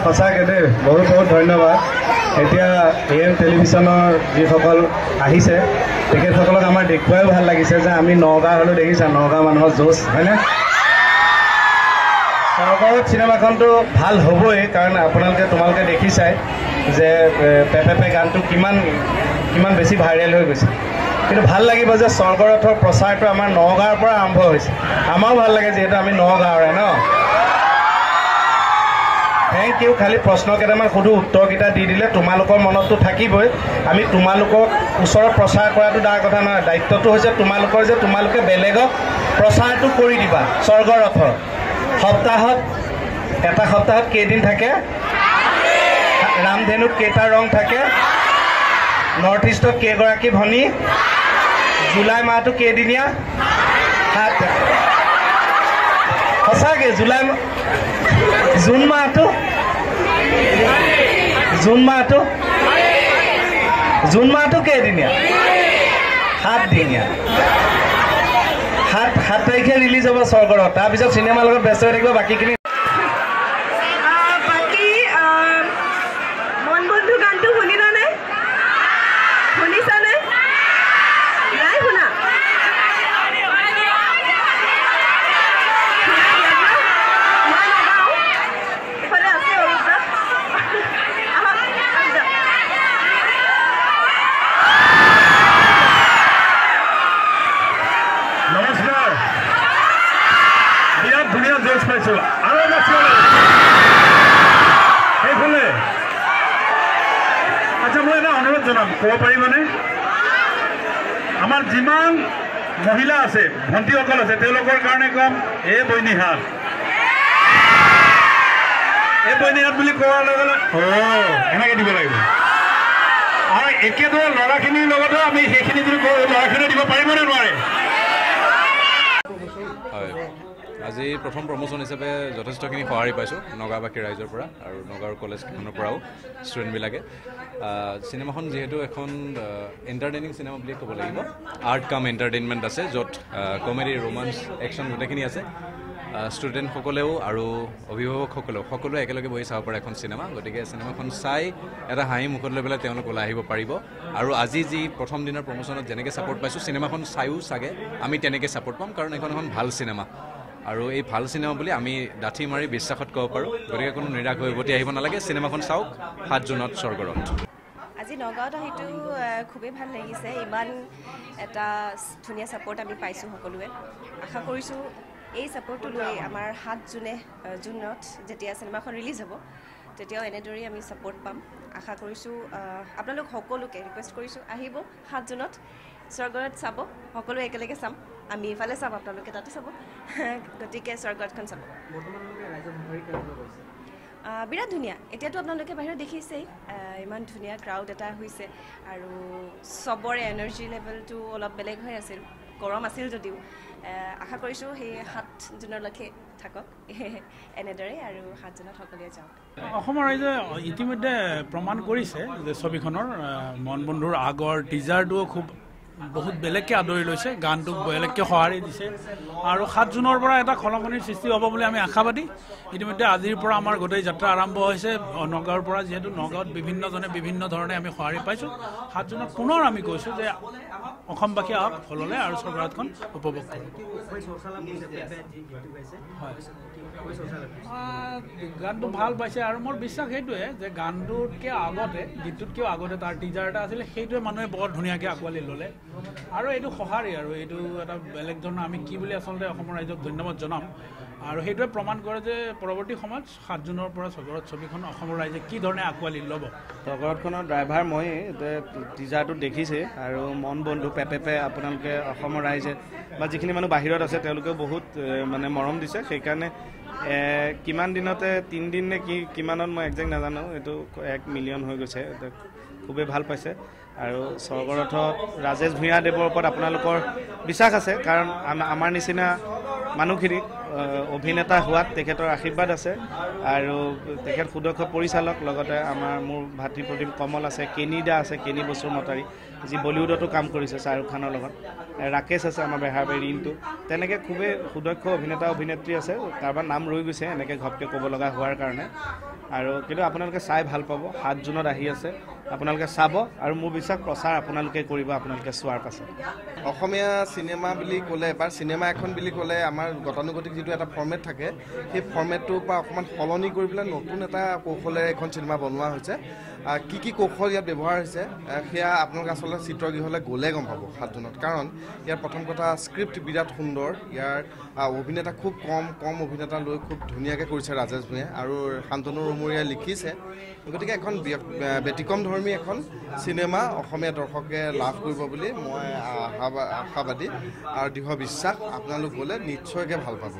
সঁচাকৈ দেই বহুত বহুত ধন্যবাদ। এতিয়া AM টেলিভিশ্যনৰ যিসকল আহিছে তেখেতসকলক আমাৰ দেখুৱাইও ভাল লাগিছে যে আমি নগাঁও হ'লেও দেখিছা নগাঁও মানুহৰ জোচ হয়নে? স্বৰ্গৰত চিনেমাখনটো ভাল হ'বই, কাৰণ তোমালোকে দেখিছাই যে পেপেপে গানটো কিমান বেছি ভাইৰেল হৈ গৈছে। কিন্তু ভাল লাগিব যে স্বৰ্গৰথৰ প্ৰচাৰটো আমাৰ নগাঁৱৰ পৰা আৰম্ভ হৈছে। আমাৰো ভাল লাগে যিহেতু আমি নগাঁৱৰে ন। Thank U. খালি প্ৰশ্ন কেইটামান সুধো, উত্তৰকেইটা দি দিলে তোমালোকৰ মনততো থাকিবই। আমি তোমালোকক ওচৰত প্ৰচাৰ কৰাটো ডাঙৰ কথা নহয়, দায়িত্বটো হৈছে তোমালোকৰ যে তোমালোকে বেলেগক প্ৰচাৰটো কৰি দিবা। স্বৰ্গৰথৰ এটা সপ্তাহত কেইদিন থাকে? ৰামধেনুত কেইটা ৰং থাকে? নৰ্থ ইষ্টত কেইগৰাকী ভনী? জুলাই মাহটো কেইদিনীয়া? 7। সঁচাকৈ জুন মাহটো কেইদিনীয়া? 7 দিনীয়া। 7 তাৰিখে ৰিলিজ হ'ব স্বৰ্গৰত। তাৰপিছত চিনেমাৰ লগত ব্যস্ত হৈ থাকিব বাকীখিনি। আচ্ছা, মই এটা অনুৰোধ জনাম, ক'ব পাৰিবনে? আমাৰ যিমান মহিলা আছে, ভণ্টিসকল আছে, তেওঁলোকৰ কাৰণে কম এই বৈনীহাট বুলি কোৱাৰ লগে লগে এনেকৈ দিব লাগিব। আৰু একেদৰে ল'ৰাখিনিৰ লগতো আমি সেইখিনি যদি কওঁ, ল'ৰাখিনিয়ে দিব পাৰিবনে নোৱাৰে? হয়, আজি প্ৰথম প্ৰমোশ্যন হিচাপে যথেষ্টখিনি সঁহাৰি পাইছোঁ নগাঁওবাসী ৰাইজৰ পৰা আৰু নগাঁৱৰ কলেজকেইখনৰ পৰাও ষ্টুডেণ্টবিলাকে। চিনেমাখন যিহেতু এখন এণ্টাৰটেইনিং চিনেমা বুলি ক'ব লাগিব, আৰ্ট কাম এণ্টাৰটেইনমেণ্ট আছে, য'ত কমেডি, ৰোমাঞ্চ, একশ্যন গোটেইখিনি আছে। ষ্টুডেণ্টসকলেও আৰু অভিভাৱকসকলেও সকলোৱে একেলগে বহি চাব পাৰে এখন চিনেমা। গতিকে চিনেমাখন চাই এটা হাঁহি মুখত লৈ পেলাই তেওঁলোক ওলাই আহিব পাৰিব। আৰু আজি যি প্ৰথম দিনৰ প্ৰমোশ্যনত যেনেকৈ ছাপোৰ্ট পাইছোঁ, চিনেমাখন চায়ো চাগে আমি তেনেকৈ ছাপোৰ্ট পাম, কাৰণ এইখন এখন ভাল চিনেমা। আৰু এই ভাল চিনেমা বুলি আমি ডাঠি মাৰি বিশ্বাসত ক'ব পাৰোঁ। গতিকে কোনো নিৰাশ হৈ উভতি আহিব নালাগে, চিনেমাখন চাওক 7 জুনত স্বৰ্গৰত। আজি নগাঁৱত আহিটো খুবেই ভাল লাগিছে। ইমান এটা ধুনীয়া ছাপোৰ্ট আমি পাইছোঁ সকলোৱে। আশা কৰিছোঁ এই ছাপোৰ্টটো লৈ আমাৰ 7 জুনত যেতিয়া চিনেমাখন ৰিলিজ হ'ব তেতিয়াও এনেদৰেই আমি ছাপোৰ্ট পাম। আশা কৰিছোঁ আপোনালোক সকলোকে ৰিকুৱেষ্ট কৰিছোঁ, আহিব 7 জুনত স্বৰ্গৰত চাব। সকলোৱে একেলগে চাম, আমি এইফালে চাম, আপোনালোকে তাতে চাব। গতিকে স্বৰ্গৰতখন চাব। বিৰাট ধুনীয়া। এতিয়াতো আপোনালোকে বাহিৰত দেখিছেই ইমান ধুনীয়া ক্ৰাউড এটা হৈছে, আৰু চবৰে এনাৰ্জি লেভেলটো অলপ বেলেগ হৈ আছিল, গৰম আছিল যদিও। আশা কৰিছোঁ সেই 7 জুনলৈকে থাকক এনেদৰে, আৰু 7 জুনত সকলোৱে যাওক। অসমৰ ৰাইজে ইতিমধ্যে প্ৰমাণ কৰিছে যে ছবিখনৰ মন বন্ধুৰ আগৰ টিজাৰটোও বহুত বেলেগকৈ আদৰি লৈছে, গানটোক বেলেগকৈ সঁহাৰি দিছে, আৰু 7 জুনৰ পৰা এটা খলকনিৰ সৃষ্টি হ'ব বুলি আমি আশাবাদী। ইতিমধ্যে আজিৰ পৰা আমাৰ গোটেই যাত্ৰা আৰম্ভ হৈছে নগাঁৱৰ পৰা, যিহেতু নগাঁৱত বিভিন্নজনে বিভিন্ন ধৰণে আমি সঁহাৰি পাইছোঁ। 7 জুনত পুনৰ আমি কৈছোঁ যে অসমবাসী আহক হললৈ আৰু স্বৰ্গৰতখন উপভোগ কৰক। গানটো ভাল পাইছে, আৰু মোৰ বিশ্বাস সেইটোৱে যে গীতটোতকৈও আগতে তাৰ টিজাৰ এটা আছিলে, সেইটোৱে মানুহে বৰ ধুনীয়াকৈ আঁকোৱালি ল'লে। আৰু এইটো সঁহাৰি, আৰু এইটো এটা বেলেগ ধৰণৰ আমি কি বুলি আচলতে অসমৰ ৰাইজক ধন্যবাদ জনাম। আৰু সেইটোৱে প্ৰমাণ কৰে যে পৰৱৰ্তী সময়ত 7 জুনৰ পৰা স্বৰ্গৰত ছবিখন অসমৰ ৰাইজে কি ধৰণে আঁকোৱালি ল'ব। স্বৰ্গৰতখনৰ ড্ৰাইভাৰ মই টিজাৰটো দেখিছে, আৰু মন বন্ধু পেপেপে আপোনালোকে অসমৰ ৰাইজে বা যিখিনি মানুহ বাহিৰত আছে তেওঁলোকেও বহুত মানে মৰম দিছে। সেইকাৰণে কিমান দিনতে 3 দিন নে কিমানত মই একজেক্ট নাজানো, এইটো 1 মিলিয়ন হৈ গৈছে। খুবেই ভাল পাইছে। আৰু স্বৰ্গৰথত ৰাজেশ ভূঞাদেৱৰ ওপৰত আপোনালোকৰ বিশ্বাস আছে, কাৰণ আমাৰ নিচিনা মানুহখিনি অভিনেতা হোৱাত তেখেতৰ আশীৰ্বাদ আছে, আৰু তেখেত সুদক্ষ পৰিচালক। লগতে মোৰ ভাতৃ প্ৰদীপ কমল আছে, কেনি দা আছে, কেনি বসু মতাৰী, যি বলিউডতো কাম কৰিছে শ্বাহৰুখ খানৰ লগত, ৰাকেশ আছে আমাৰ বেহাৰবাৰী ৰিণ্টু, তেনেকৈ খুবেই সুদক্ষ অভিনেতা অভিনেত্ৰী আছে। কাৰোবাৰ নাম ৰৈ গৈছে এনেকৈ ঘপকৈ ক'ব লগা হোৱাৰ কাৰণে। আৰু কিন্তু আপোনালোকে চাই ভাল পাব 7 জুনত আহি আছে আপোনালোকে চাব আৰু মোৰ বিশ্বাস প্ৰচাৰ আপোনালোকে কৰিব আপোনালোকে চোৱাৰ পাছত অসমীয়া চিনেমা বুলি ক'লে বা চিনেমা এখন বুলি ক'লে আমাৰ গতানুগতিক যিটো এটা ফৰ্মেট থাকে সেই ফৰ্মেটটোৰ পৰা অকণমান সলনি কৰি পেলাই নতুন এটা কৌশলেৰে এখন চিনেমা বনোৱা হৈছে কি কৌশল ইয়াত ব্যৱহাৰ হৈছে সেয়া আপোনালোকে আচলতে চিত্ৰগৃহলৈ গ'লে গম পাব 7 জুনত কাৰণ ইয়াৰ প্ৰথম কথা স্ক্ৰিপ্ট বিৰাট সুন্দৰ ইয়াৰ অভিনেতা খুব কম অভিনেতা লৈ খুব ধুনীয়াকৈ কৰিছে ৰাজেশ ভূঞাই আৰু শান্তনু ৰমৰীয়াই লিখিছে গতিকে এখন ব্যতিক্ৰম ধৰ্মী এখন চিনেমা অসমীয়া দৰ্শকে লাভ কৰিব বুলি মই আশাবাদী আৰু দৃঢ় বিশ্বাস আপোনালোক গ'লে নিশ্চয়কৈ ভাল পাব